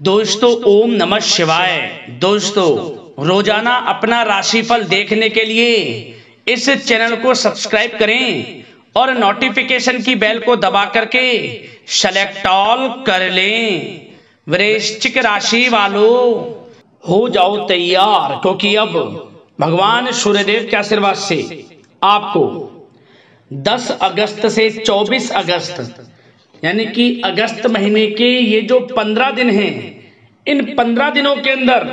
दोस्तों ओम नमः शिवाय। दोस्तों रोजाना अपना राशिफल देखने के लिए इस चैनल को सब्सक्राइब करें और नोटिफिकेशन की बेल को दबा करके सेलेक्ट ऑल कर लें। वृश्चिक राशि वालों हो जाओ तैयार, क्योंकि अब भगवान सूर्यदेव के आशीर्वाद से आपको 10 अगस्त से 24 अगस्त यानी कि अगस्त महीने के ये जो 15 दिन हैं, इन 15 दिनों के अंदर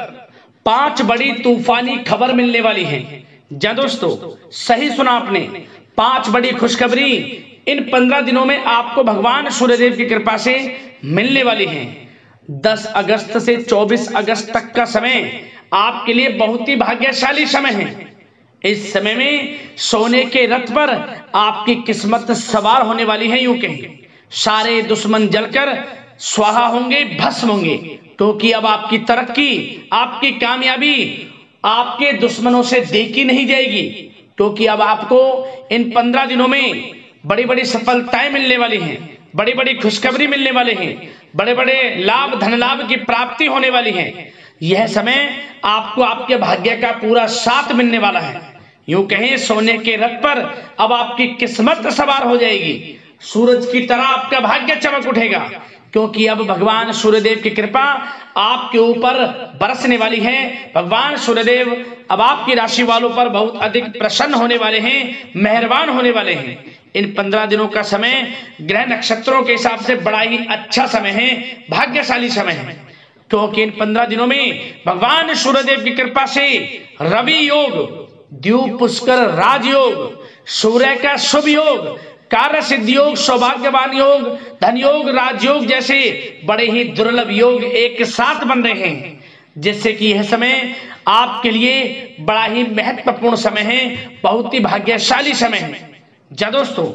5 बड़ी तूफानी खबर मिलने वाली है। जी दोस्तों, सही सुना आपने, 5 बड़ी खुशखबरी इन 15 दिनों में आपको भगवान सूर्यदेव की कृपा से मिलने वाली है। 10 अगस्त से 24 अगस्त तक का समय आपके लिए बहुत ही भाग्यशाली समय है। इस समय में सोने के रथ पर आपकी किस्मत सवार होने वाली है। यूं कहें सारे दुश्मन जलकर स्वाहा होंगे, भस्म होंगे, क्योंकि अब आपकी तरक्की, आपकी कामयाबी आपके दुश्मनों से देखी नहीं जाएगी। क्योंकि अब आपको इन 15 दिनों में बड़ी बड़ी सफलताएं मिलने वाली हैं, बड़ी बड़ी खुशखबरी मिलने वाले हैं, बड़े बड़े लाभ, धन लाभ की प्राप्ति होने वाली है। यह समय आपको आपके भाग्य का पूरा साथ मिलने वाला है। यूं कहें सोने के रथ पर अब आपकी किस्मत सवार हो जाएगी, सूरज की तरह आपका भाग्य चमक उठेगा, क्योंकि अब भगवान सूर्यदेव की कृपा आपके ऊपर बरसने वाली है। भगवान सूर्यदेव अब आपकी राशि वालों पर बहुत अधिक प्रसन्न होने वाले हैं, मेहरबान होने वाले हैं। इन 15 दिनों का समय ग्रह नक्षत्रों के हिसाब से बड़ा ही अच्छा समय है, भाग्यशाली समय है, क्योंकि इन 15 दिनों में भगवान सूर्यदेव की कृपा से रवि योग, द्वीप पुष्कर राजयोग, सूर्य का शुभ योग, कार्य सिद्धि योग, सौभाग्यवान योग, धन योग, राजयोग जैसे बड़े ही दुर्लभ योग एक साथ बन रहे हैं, जिससे कि यह समय आपके लिए बड़ा ही महत्वपूर्ण समय है, बहुत ही भाग्यशाली समय है। जा दोस्तों,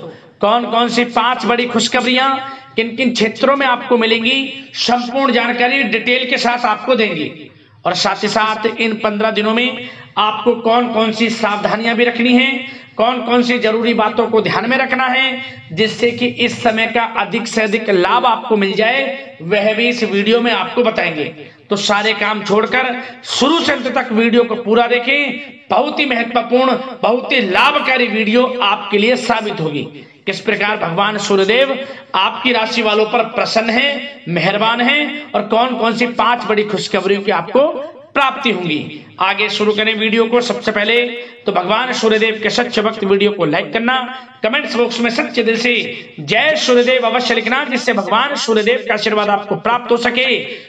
कौन कौन सी 5 बड़ी खुशखबरियां किन किन क्षेत्रों में आपको मिलेंगी, संपूर्ण जानकारी डिटेल के साथ आपको देंगे। और साथ ही साथ इन 15 दिनों में आपको कौन कौन सी सावधानियां भी रखनी है, कौन कौन सी जरूरी बातों को ध्यान में रखना है, जिससे कि इस समय का अधिक से अधिक लाभ आपको मिल जाए, वह भी इस वीडियो में आपको बताएंगे। तो सारे काम छोड़कर शुरू से अंत तक वीडियो को पूरा देखें। बहुत ही महत्वपूर्ण, बहुत ही लाभकारी वीडियो आपके लिए साबित होगी। किस प्रकार भगवान सूर्यदेव आपकी राशि वालों पर प्रसन्न है, मेहरबान है, और कौन कौन सी 5 बड़ी खुशखबरियों की आपको प्राप्ति होंगी। आगे शुरू करें वीडियो को। सबसे पहले तो भगवान सूर्यदेव के सच्चे भक्त वीडियो को लाइक करना, कमेंट्स बॉक्स में सच्चे दिल से जय सूर्यदेव अवश्य लिखना, जिससे भगवान सूर्यदेव का आशीर्वाद आपको प्राप्त हो सके,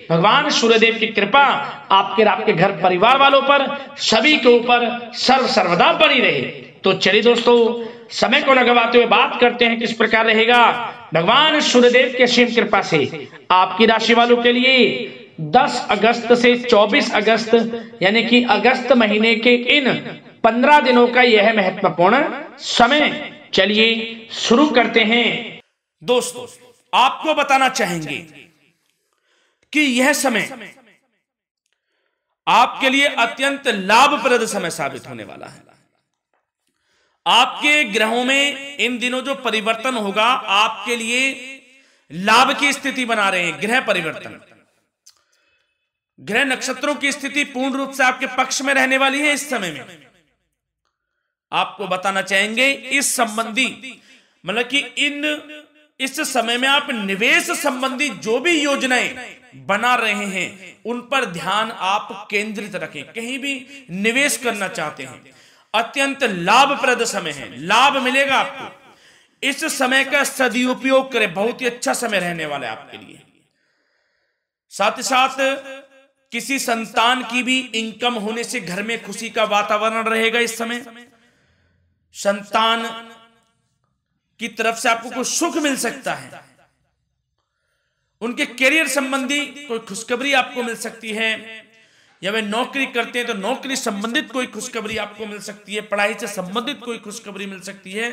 भगवान सूर्यदेव की कृपा आपके घर परिवार वालों पर, सभी के ऊपर सर्वदा बनी रहे। तो चलिए दोस्तों, समय को न गवाते हुए बात करते हैं किस प्रकार रहेगा भगवान सूर्यदेव के असीम कृपा से आपकी राशि वालों के लिए 10 अगस्त से 24 अगस्त यानी कि अगस्त महीने के इन 15 दिनों का यह महत्वपूर्ण समय। चलिए शुरू करते हैं। दोस्तों, आपको बताना चाहेंगे कि यह समय आपके लिए अत्यंत लाभप्रद समय साबित होने वाला है। आपके ग्रहों में इन दिनों जो परिवर्तन होगा आपके लिए लाभ की स्थिति बना रहे हैं। ग्रह परिवर्तन, ग्रह नक्षत्रों की स्थिति पूर्ण रूप से आपके पक्ष में रहने वाली है। इस समय में आपको बताना चाहेंगे इस संबंधी, मतलब कि इस समय में आप निवेश संबंधी जो भी योजनाएं बना रहे हैं उन पर ध्यान आप केंद्रित रखें। कहीं भी निवेश करना चाहते हैं, अत्यंत लाभप्रद समय है, लाभ मिलेगा आपको। इस समय का सदुपयोग करें, बहुत ही अच्छा समय रहने वाला है आपके लिए। साथ ही साथ किसी संतान की भी इनकम होने से घर में खुशी का वातावरण रहेगा। इस समय संतान की तरफ से आपको कोई सुख मिल सकता है, उनके करियर संबंधी कोई खुशखबरी आपको मिल सकती है, या वे नौकरी करते हैं तो नौकरी संबंधित कोई खुशखबरी आपको मिल सकती है, पढ़ाई से संबंधित कोई खुशखबरी मिल सकती है।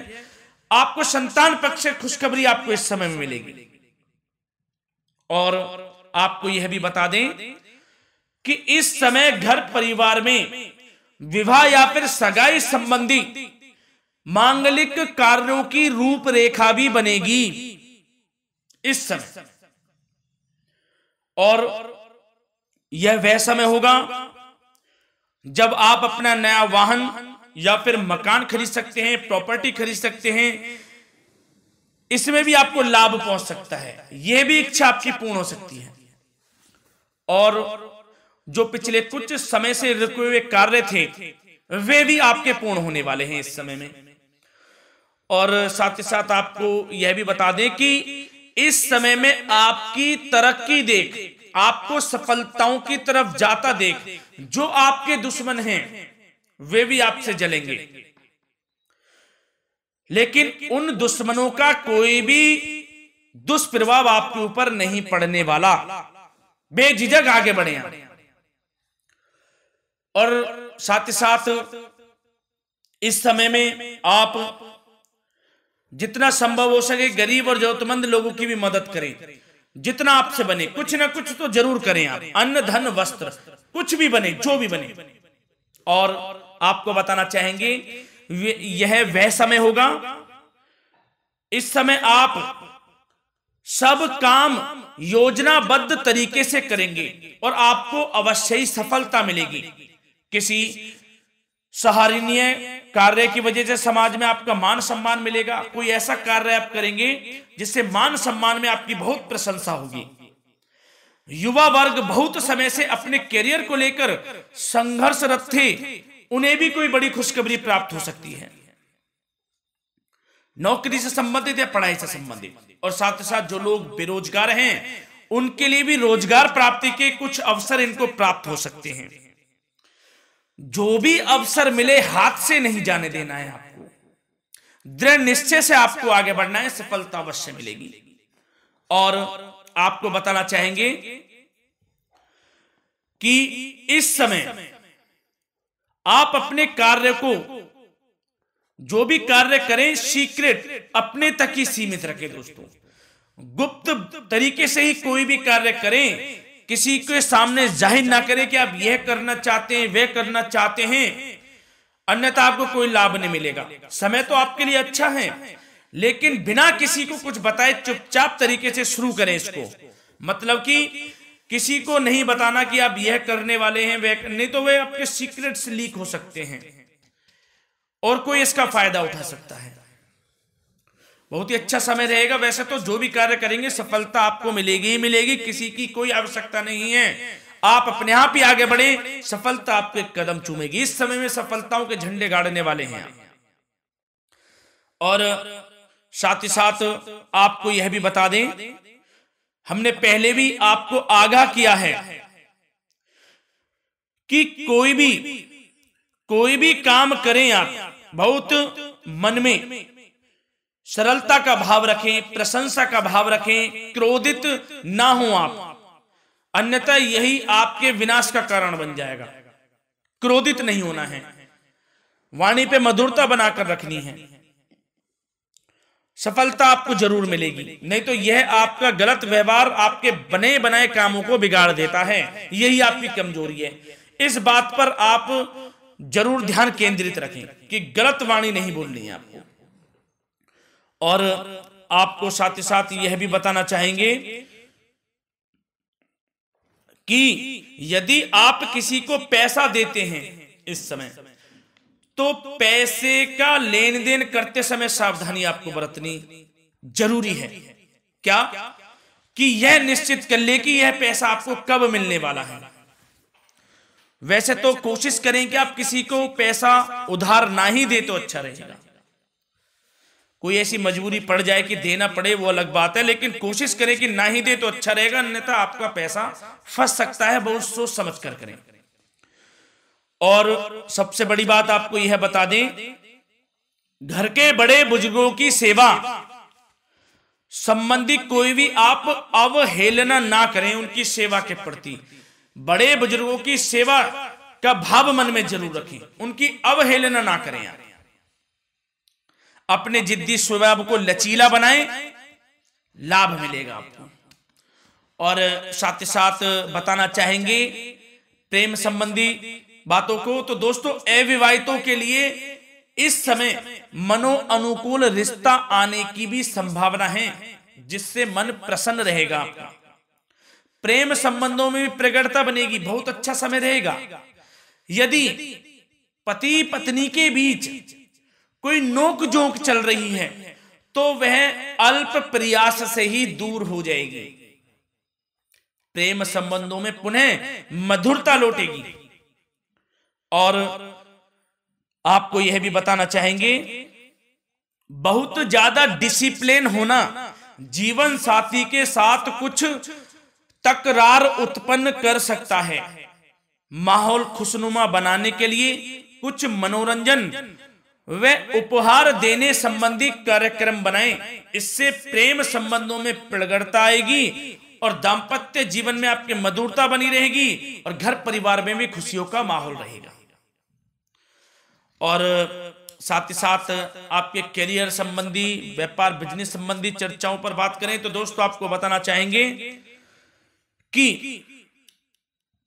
आपको संतान पक्ष से खुशखबरी आपको इस समय में मिलेगी। और आपको यह भी बता दें कि इस समय घर परिवार में विवाह या फिर सगाई संबंधी मांगलिक कार्यों की रूपरेखा भी बनेगी इस समय। और यह वह समय होगा जब आप अपना नया वाहन या फिर मकान खरीद सकते हैं, प्रॉपर्टी खरीद सकते हैं। इसमें भी आपको लाभ पहुंच सकता है, यह भी इच्छा आपकी पूर्ण हो सकती है। और जो पिछले कुछ समय से रुके हुए कार्य थे वे भी आपके पूर्ण होने वाले हैं इस समय में। और साथ ही साथ आपको यह भी बता दें कि इस समय में आपकी तरक्की देख, आपको सफलताओं की तरफ जाता देख जो आपके दुश्मन हैं वे भी आपसे जलेंगे, लेकिन उन दुश्मनों का कोई भी दुष्प्रभाव आपके ऊपर नहीं पड़ने वाला। बेझिझक आगे बढ़े आप। और साथ ही साथ इस समय में आप जितना संभव हो सके गरीब और जरूरतमंद लोगों की भी मदद करें। जितना आपसे बने कुछ ना कुछ तो जरूर करें आप, अन्न धन वस्त्र कुछ भी बने, जो भी बने। और आपको बताना चाहेंगे यह वह समय होगा, इस समय आप सब काम योजनाबद्ध तरीके से करेंगे और आपको अवश्य ही सफलता मिलेगी। किसी सराहनीय कार्य की वजह से समाज में आपका मान सम्मान मिलेगा। कोई ऐसा कार्य आप करेंगे जिससे मान सम्मान में आपकी बहुत प्रशंसा होगी। युवा वर्ग बहुत समय से अपने करियर को लेकर संघर्षरत थे, उन्हें भी कोई बड़ी खुशखबरी प्राप्त हो सकती है, नौकरी से संबंधित या पढ़ाई से संबंधित। और साथ ही साथ जो लोग बेरोजगार हैं उनके लिए भी रोजगार प्राप्ति के कुछ अवसर इनको प्राप्त हो सकते हैं। जो भी अवसर मिले हाथ से नहीं जाने देना है आपको, दृढ़ निश्चय से आपको आगे बढ़ना है, सफलता अवश्य मिलेगी। और आपको बताना चाहेंगे कि इस समय आप अपने कार्य को, जो भी कार्य करें, सीक्रेट अपने तक ही सीमित रखें दोस्तों। गुप्त तरीके से ही कोई भी कार्य करें, किसी के सामने जाहिर ना करें कि आप यह करना चाहते हैं, वह करना चाहते हैं, अन्यथा आपको कोई लाभ नहीं मिलेगा। समय तो आपके लिए अच्छा है, लेकिन बिना किसी को कुछ बताए चुपचाप तरीके से शुरू करें इसको। मतलब कि किसी को नहीं बताना कि आप यह करने वाले हैं, वह नहीं, तो वे आपके सीक्रेट्स लीक हो सकते हैं और कोई इसका फायदा उठा सकता है। बहुत ही अच्छा समय रहेगा। वैसे तो जो भी कार्य करेंगे सफलता आपको मिलेगी ही मिलेगी, किसी की कोई आवश्यकता नहीं है। आप अपने आप ही आगे बढ़े, सफलता आपके कदम चूमेगी। इस समय में सफलताओं के झंडे गाड़ने वाले हैं। और साथ ही साथ आपको यह भी बता दें, हमने पहले भी आपको आगाह किया है कि कोई भी काम करें आप बहुत मन में सरलता का भाव रखें, प्रशंसा का भाव रखें, क्रोधित ना हो आप, अन्यथा यही आपके विनाश का कारण बन जाएगा। क्रोधित नहीं होना है, वाणी पे मधुरता बनाकर रखनी है, सफलता आपको जरूर मिलेगी। नहीं तो यह आपका गलत व्यवहार आपके बने बनाए कामों को बिगाड़ देता है, यही आपकी कमजोरी है। इस बात पर आप जरूर ध्यान केंद्रित रखें कि गलत वाणी नहीं बोलनी है आपको। और आपको साथ ही साथ यह भी बताना चाहेंगे कि यदि आप किसी को पैसा देते हैं इस समय, तो पैसे का लेन देन करते समय सावधानी आपको बरतनी जरूरी है। क्या कि यह निश्चित कर ले कि यह पैसा आपको कब मिलने वाला है। वैसे तो कोशिश करें कि आप किसी को पैसा उधार ना ही दे तो अच्छा रहेगा। कोई ऐसी मजबूरी पड़ जाए कि देना पड़े वो अलग बात है, लेकिन कोशिश करें कि ना ही दे तो अच्छा रहेगा, अन्यथा आपका पैसा फंस सकता है। बहुत सोच समझ कर करें। और सबसे बड़ी बात आपको यह बता दें, घर के बड़े बुजुर्गों की सेवा संबंधी कोई भी आप अवहेलना ना करें। उनकी सेवा के प्रति बड़े बुजुर्गों की सेवा का भाव मन में जरूर रखें, उनकी अवहेलना ना करें आप। अपने जिद्दी स्वभाव को लचीला बनाएं, लाभ मिलेगा आपको। और साथ ही साथ बताना चाहेंगे प्रेम संबंधी बातों को, तो दोस्तों अविवाहितों के लिए इस समय मनो अनुकूल रिश्ता आने की भी संभावना है, जिससे मन प्रसन्न रहेगा आपका। प्रेम संबंधों में भी प्रगाढ़ता बनेगी, बहुत अच्छा समय रहेगा। यदि पति पत्नी के बीच कोई नोक झोंक चल रही है तो वह अल्प प्रयास से ही दूर हो जाएगी। प्रेम संबंधों में पुनः मधुरता लौटेगी। और आपको यह भी बताना चाहेंगे, बहुत ज्यादा डिसिप्लिन होना जीवन साथी के साथ कुछ तकरार उत्पन्न कर सकता है। माहौल खुशनुमा बनाने के लिए कुछ मनोरंजन व उपहार देने संबंधी कार्यक्रम बनाएं। इससे प्रेम संबंधों में प्रगाढ़ता आएगी और दाम्पत्य जीवन में आपकी मधुरता बनी रहेगी और घर परिवार में भी खुशियों का माहौल रहेगा। और साथ ही साथ आपके करियर संबंधी, व्यापार बिजनेस संबंधी चर्चाओं पर बात करें तो दोस्तों आपको बताना चाहेंगे कि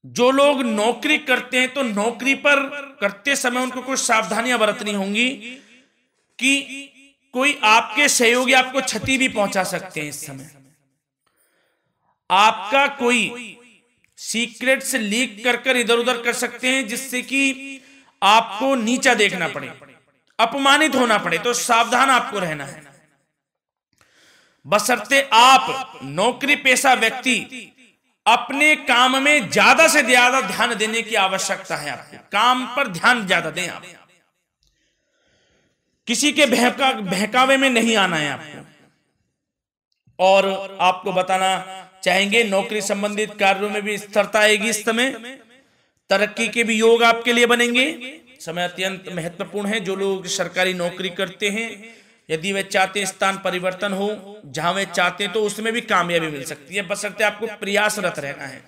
जो लोग नौकरी करते हैं तो नौकरी पर करते समय उनको कुछ सावधानियां बरतनी होंगी कि कोई आपके सहयोगी आपको क्षति भी पहुंचा सकते हैं। इस समय आपका कोई सीक्रेट्स लीक कर इधर उधर कर सकते हैं, जिससे कि आपको नीचा देखना पड़े, अपमानित होना पड़े। तो सावधान आपको रहना है। बशर्ते आप नौकरी पेशा व्यक्ति अपने काम में ज्यादा से ज्यादा ध्यान देने की आवश्यकता है। आपको काम पर ध्यान ज्यादा दें। आप किसी के बहकावे में नहीं आना है आपको। और आपको बताना चाहेंगे, नौकरी संबंधित कार्यों में भी स्थिरता आएगी। इस समय तरक्की के भी योग आपके लिए बनेंगे। समय अत्यंत महत्वपूर्ण है। जो लोग सरकारी नौकरी करते हैं, यदि वे चाहते हैं स्थान परिवर्तन हो, जहां वे चाहते हैं, तो उसमें भी कामयाबी मिल सकती है, बशर्ते आपको प्रयासरत रहना है।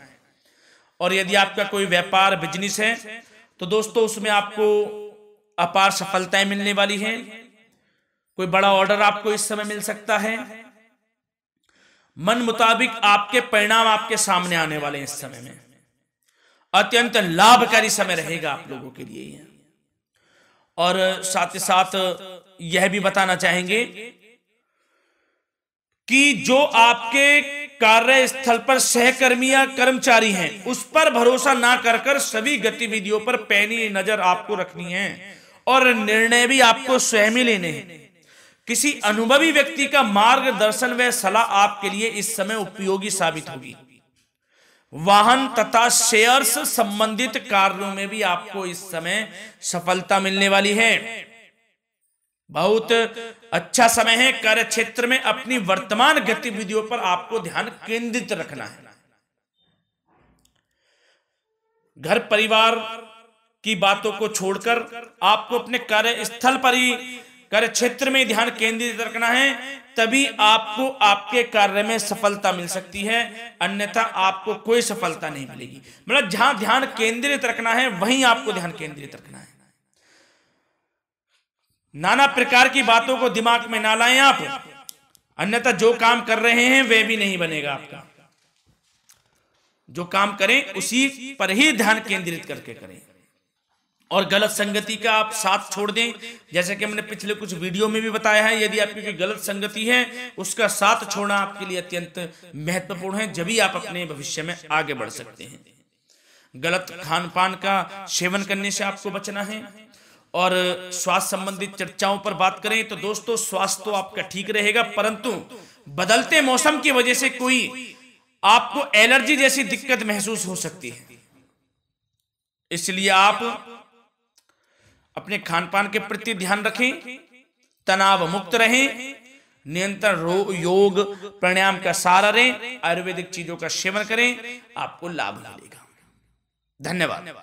और यदि आपका कोई व्यापार बिजनेस है तो दोस्तों उसमें आपको अपार सफलताएं मिलने वाली हैं। कोई बड़ा ऑर्डर आपको इस समय मिल सकता है। मन मुताबिक आपके परिणाम आपके सामने आने वाले हैं। इस समय में अत्यंत लाभकारी समय रहेगा आप लोगों के लिए। और साथ ही साथ यह भी बताना चाहेंगे कि जो आपके कार्यस्थल पर सहकर्मी या कर्मचारी हैं, उस पर भरोसा ना कर सभी गतिविधियों पर पैनी नजर आपको रखनी है और निर्णय भी आपको स्वयं ही लेने हैं। किसी अनुभवी व्यक्ति का मार्गदर्शन व सलाह आपके लिए इस समय उपयोगी साबित होगी। वाहन तथा शेयर्स संबंधित कार्यों में भी आपको इस समय सफलता मिलने वाली है। बहुत अच्छा समय है। कार्य क्षेत्र में अपनी वर्तमान गतिविधियों पर आपको ध्यान केंद्रित रखना है। घर परिवार की बातों को छोड़कर आपको अपने कार्यस्थल पर ही, कार्य क्षेत्र में ध्यान केंद्रित रखना है, तभी आपको आपके कार्य में सफलता मिल सकती है। अन्यथा आपको कोई सफलता नहीं मिलेगी। मतलब जहां ध्यान केंद्रित रखना है वहीं आपको ध्यान केंद्रित रखना है। नाना प्रकार की बातों को दिमाग में ना लाएं आप, अन्यथा जो काम कर रहे हैं वह भी नहीं बनेगा आपका। जो काम करें उसी पर ही ध्यान केंद्रित करके करें और गलत संगति का आप साथ छोड़ दें। जैसे कि हमने पिछले कुछ वीडियो में भी बताया है, यदि आपकी कोई गलत संगति है उसका साथ छोड़ना आपके लिए अत्यंत महत्वपूर्ण है। जब ही आप अपने भविष्य में आगे बढ़ सकते हैं। गलत खान पान का सेवन करने से आपको बचना है। और स्वास्थ्य संबंधित चर्चाओं पर बात करें तो दोस्तों स्वास्थ्य तो आपका ठीक रहेगा, परंतु बदलते मौसम की वजह से कोई आपको एलर्जी जैसी दिक्कत महसूस हो सकती है। इसलिए आप अपने खान पान के प्रति ध्यान रखें, तनाव मुक्त रहें, नियंत्रण योग प्राणायाम का सहारा लें, आयुर्वेदिक चीजों का सेवन करें, आपको लाभ मिलेगा। धन्यवाद।